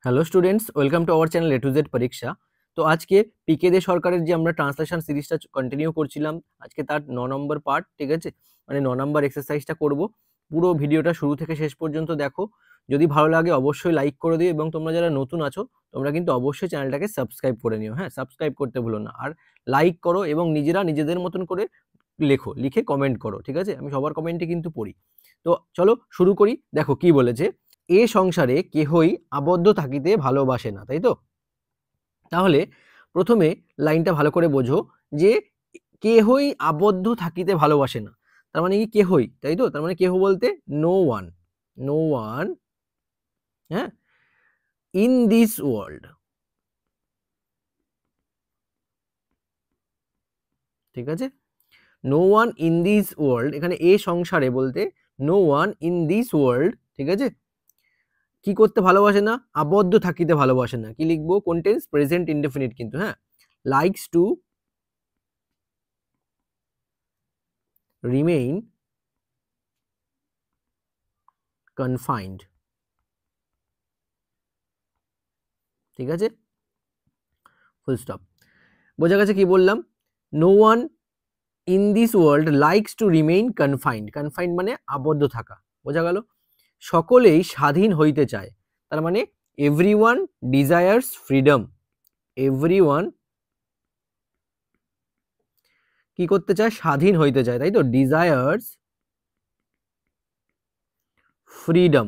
Hello students, welcome to our channel A to Z পরীক্ষা। তো আজকে পিকে দে সরকারের যে আমরা ট্রান্সলেশন সিরিজটা কন্টিনিউ করছিলাম, আজকে তার 9 নম্বর পার্ট, ঠিক আছে? মানে 9 নম্বর এক্সারসাইজটা করব। পুরো ভিডিওটা শুরু থেকে শেষ পর্যন্ত দেখো। যদি ভালো লাগে অবশ্যই লাইক করে দিও, এবং তোমরা যারা নতুন আছো তোমরা কিন্তু অবশ্যই চ্যানেলটাকে সাবস্ক্রাইব করে নিও। হ্যাঁ, সাবস্ক্রাইব করতে ভুলো না, আর লাইক করো এবং নিজেরা নিজেদের মতন করে লেখো, লিখে কমেন্ট করো, ঠিক আছে? আমি সবার কমেন্টে কিন্তু পড়ি। তো চলো শুরু করি। দেখো কি বলেছে, এ সংসারে কেহই আবদ্ধ থাকিতে ভালোবাসে না, তাই তো? তাহলে প্রথমে লাইনটা ভালো করে বোঝো যে কেহই আবদ্ধ থাকিতে ভালোবাসে না, তার মানে কি কেহই, তাই তো? তার মানে কেহ বলতে নো ওয়ান, নো ওয়ান, হ্যাঁ, ইন দিস ওয়ার্ল্ড, ঠিক আছে? No one in this world, এখানে এ সংসারে বলতে no one in this world, ঠিক আছে? কি করতে ভালোবাসে না? আবদ্ধ থাকিতে ভালোবাসে না। কি লিখবো? কন্টেন্স প্রেজেন্ট ইনডেফিনিট কিন্তু, হ্যাঁ। লাইকস টু রিমেইন কনফাইন্ড, ঠিক আছে? Full stop. বোঝা গেছে কি বললাম? No one in this world likes to remain confined, confined মানে আবদ্ধ থাকা, বোঝা গেল? সকলেই স্বাধীন হইতে চায়, তার মানে এভরিওয়ান ডিজায়ার্স ফ্রিডম, এভরিওয়ান কি করতে চায়? স্বাধীন হইতে চায়, তাই তো? Desires freedom.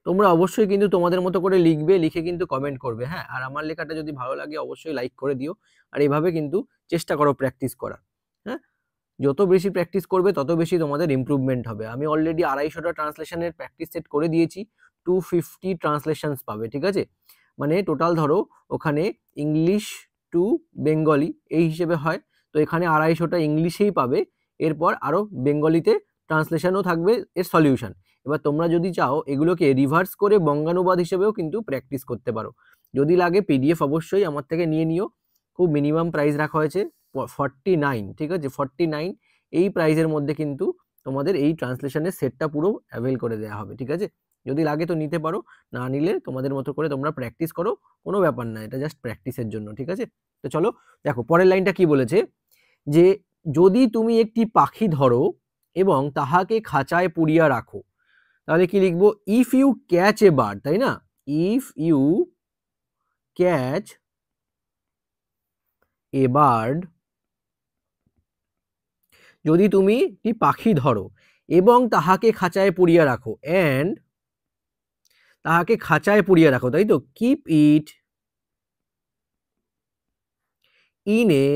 তোমরা অবশ্যই কিন্তু তোমাদের মতো করে লিখবে, লিখে কিন্তু কমেন্ট করবে, হ্যাঁ। আর আমার লেখাটা যদি ভালো লাগে অবশ্যই লাইক করে দিও, আর এইভাবে কিন্তু চেষ্টা করো প্র্যাকটিস করার, হ্যাঁ। যত বেশি প্র্যাকটিস করবে তত বেশি তোমাদের ইমপ্রুভমেন্ট হবে। আমি অলরেডি 250টা ট্রান্সলেশনের প্র্যাকটিস সেট করে দিয়েছি, 250 ট্রান্সলেশনস পাবে, ঠিক আছে? মানে টোটাল ধরো ওখানে ইংলিশ টু বেঙ্গলি এই হিসেবে হয়, তো এখানে 250টা ইংলিশেই পাবে, এরপর আরো বেঙ্গলিতে ট্রান্সলেশনও থাকবে, এর সলিউশন। এবার তোমরা যদি চাও এগুলোকে রিভার্স করে বঙ্গানুবাদ হিসেবেও কিন্তু প্র্যাকটিস করতে পারো। যদি লাগে পিডিএফ অবশ্যই আমার থেকে নিয়ে নিও। খুব মিনিমাম প্রাইস রাখা হয়েছে 49, ঠিক আছে? 49 এই প্রাইসের মধ্যে কিন্তু তোমাদের এই ট্রান্সলেশনের সেটটা পুরো অ্যাভেল করে দেওয়া হবে, ঠিক আছে? যদি লাগে তো নিতে পারো, না নিলে তোমাদের মতো করে তোমরা প্র্যাকটিস করো, কোনো ব্যাপার না, এটা জাস্ট প্র্যাকটিসের জন্য, ঠিক আছে? তো চলো দেখো পরের লাইনটা কি বলেছে, যে যদি তুমি একটি পাখি ধরো এবং তাহাকে খাঁচায় পুরিয়া রাখো, তাহলে কি লিখবো? If you catch a bird, তাই না? If you catch a bird, যদি তুমি একটি পাখি ধরো এবং তাহাকে খাঁচায় পুরিয়া রাখো, অ্যান্ড তাহাকে খাঁচায় পুরিয়া রাখো, তাই তো? কিপ ইট ইন এ,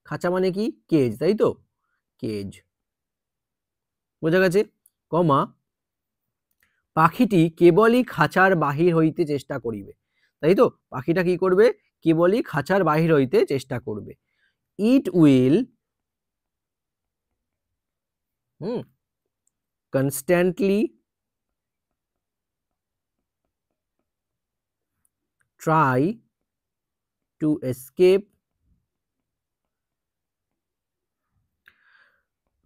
খাঁচা মানে কি? কেজ, তাই তো? কেজ, বোঝা গেছে? কমা, পাখিটি কেবলই খাঁচার বাহির হইতে চেষ্টা করিবে, তাই তো? পাখিটা কি করবে? কেবলই খাঁচার বাহির হইতে চেষ্টা করবে। It will constantly try to escape,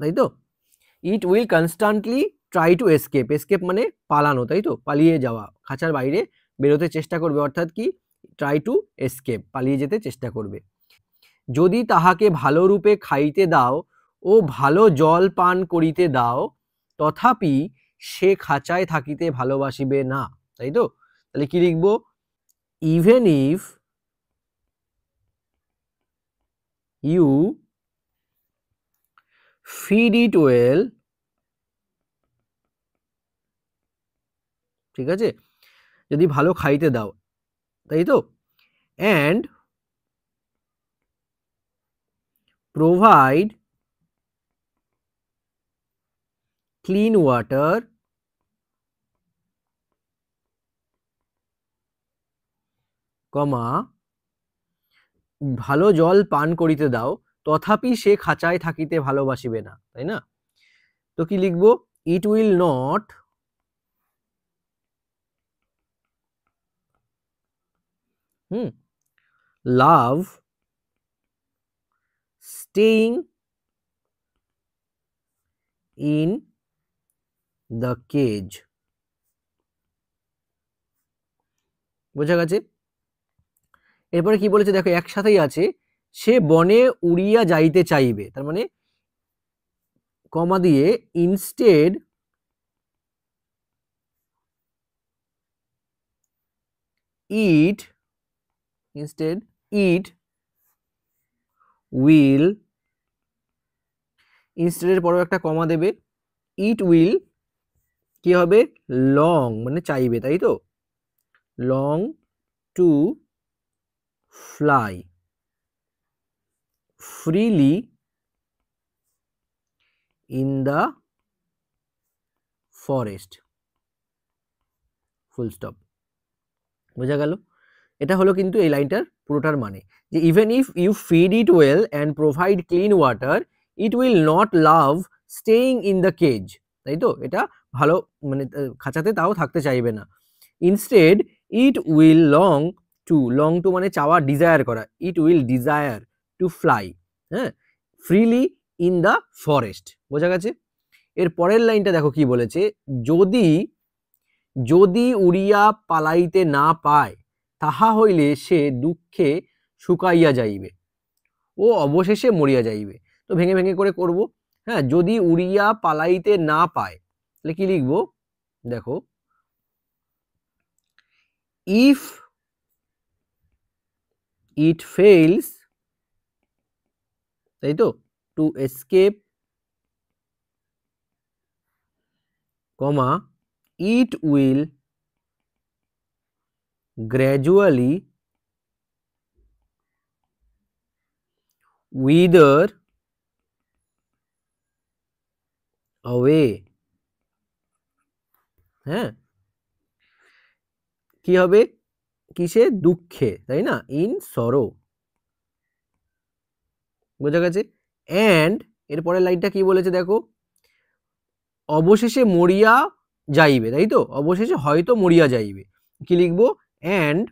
তাই তো? It will constantly try to escape, escape মানে পালানো, তাই তো? পালিয়ে যাওয়া, খাঁচার বাইরে বেরোতে চেষ্টা করবে, অর্থাৎ কি? ট্রাই টু এসকেপ, পালিয়ে যেতে চেষ্টা করবে। যদি তাহাকে ভালো রূপে খাইতে দাও ও ভালো জল পান করিতে দাও, তথাপি সে খাঁচায় থাকিতে ভালোবাসিবে না, তাই তো? তাহলে কি লিখবো? Even if you feed it well, ঠিক আছে? যদি ভালো খাইতে দাও, তাই তো? And provide clean water, comma, ভালো জল পান করিতে দাও, তথাপি সে খাঁচায় থাকিতে ভালোবাসিবে না, তাই না? তো কি লিখবো? ইট will not love staying in the cage, বোঝা গেছে? এরপরে কি বলেছে দেখো, একসাথেই আছে, সে বনে উড়িয়া যাইতে চাইবে, তার মানে কমা দিয়ে ইনস্টেড ইট উইল, ইনস্টেডের পরেও একটা কমা দেবে, ইট উইল কি হবে, লং মানে চাইবে, তাই তো, long to fly freely in the forest, full stop. বোঝা গেল? এটা হলো কিন্তু এই লাইনটার পুরোটার মানে, যে even if you feed it well and provide clean water it will not love staying in the cage, তাই তো, এটা ভালো মানে খাঁচাতে তাও থাকতে চাইবে না। Instead it will long to মানে চাওয়া, ডিজায়ার করা, it will desire to fly, হ্যাঁ, ফ্রিলি ইন দ্য ফরেস্ট। বোঝা গেছে? এর পরের লাইনটা দেখো কি বলেছে, যদি উড়িয়া পালাইতে না পায় তাহা হইলে সে দুঃখে শুকাইয়া যাইবে ও অবশেষে মরিয়া যাইবে। তো ভেঙে ভেঙে করে করব। হ্যাঁ, যদি উড়িয়া পালাইতে না পায় তাহলে কি লিখবো দেখো, ইফ ইট ফেইলস, তাই তো, to escape comma it will gradually wither away, হ্যাঁ, কি হবে, কিসে, দুঃখে, তাই না, ইন সরো। বোঝা গেছে? অ্যান্ড এর পরের লাইনটা কি বলেছে দেখো, অবশেষে মরিয়া যাইবে, তাই তো, অবশেষে হয়তো মরিয়া যাইবে, কি লিখবো, অ্যান্ড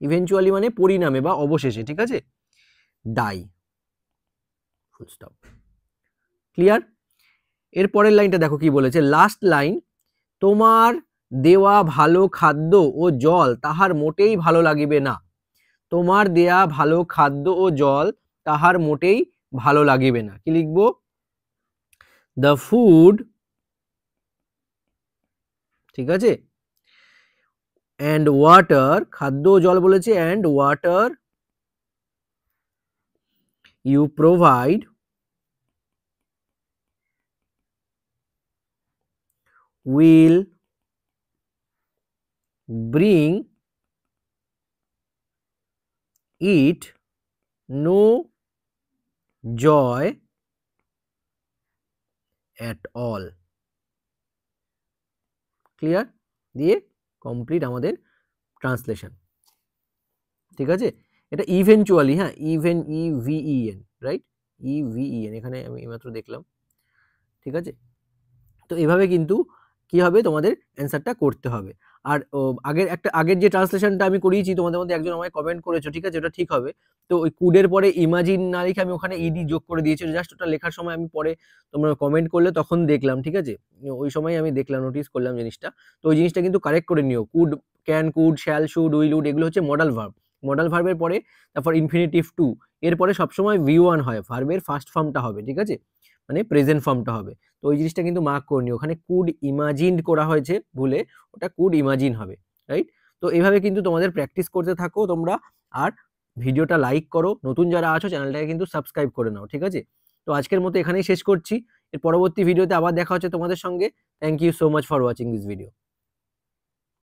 ইভেনচুয়ালি মানে পরিণামে বা অবশেষে, ঠিক আছে, ডাই, ফুল স্টপ। ক্লিয়ার? এর পরের লাইনটা দেখো কি বলেছে, লাস্ট লাইন, তোমার দেওয়া ভালো খাদ্য ও জল তাহার মোটেই ভালো লাগিবে না, তোমার দেয়া ভালো খাদ্য ও জল তাহার মোটেই ভালো লাগিবে না, কি লিখবো, দ্য ফুড, ঠিক আছে, অ্যান্ড ওয়াটার, খাদ্য ও জল বলেছে, and water you provide will bring it no joy at all. Clear? দিয়ে কমপ্লিট আমাদের ট্রান্সলেশন। ঠিক আছে, এটা ইভেনচুয়ালি, হ্যাঁ, ইভিইএন, রাইট, ইভিইএন, এখানে আমি এইমাত্র দেখলাম। ঠিক আছে, তো এভাবে কিন্তু কি হবে, তোমাদের অ্যান্সারটা করতে হবে। আর আগের যে ট্রান্সলেশনটা আমি করিয়েছি, তোমাদের মধ্যে একজন আমায় কমেন্ট করেছো, ঠিক আছে, ওটা ঠিক হবে। তো ওই কুডের পরে ইমাজিন না লিখে আমি ওখানে ইডি যোগ করে দিয়েছি, জাস্ট ওটা লেখার সময় আমি পরে তোমরা কমেন্ট করলে তখন দেখলাম, ঠিক আছে, ওই সময় আমি দেখলাম, নোটিস করলাম জিনিসটা। তো ওই জিনিসটা কিন্তু কারেক্ট করে নিও, could, can, could, shall, should, will, would, এগুলো হচ্ছে মডাল ভার্ব। মডাল ভার্বের পরে তারপর ইনফিনিটিভ টু, এরপরে সবসময় V1 হয়, ভার্বের ফার্স্ট ফর্মটা হবে, ঠিক আছে, মানে প্রেজেন্ট ফর্মটা হবে। তো ওই জিনিসটা কিন্তু মার্ক করে নিও, ওখানে কুড ইমাজিনড করা হয়েছে ভুলে, ওটা কুড ইমাজিন হবে, রাইট। তো এইভাবে কিন্তু তোমাদের প্র্যাকটিস করতে থাকো তোমরা, আর ভিডিওটা লাইক করো, নতুন যারা আছো চ্যানেলটাকে কিন্তু সাবস্ক্রাইব করে নাও, ঠিক আছে। তো আজকের মতো এখানেই শেষ করছি, এর পরবর্তী ভিডিওতে আবার দেখা হচ্ছে তোমাদের সঙ্গে। Thank you so much for watching this video.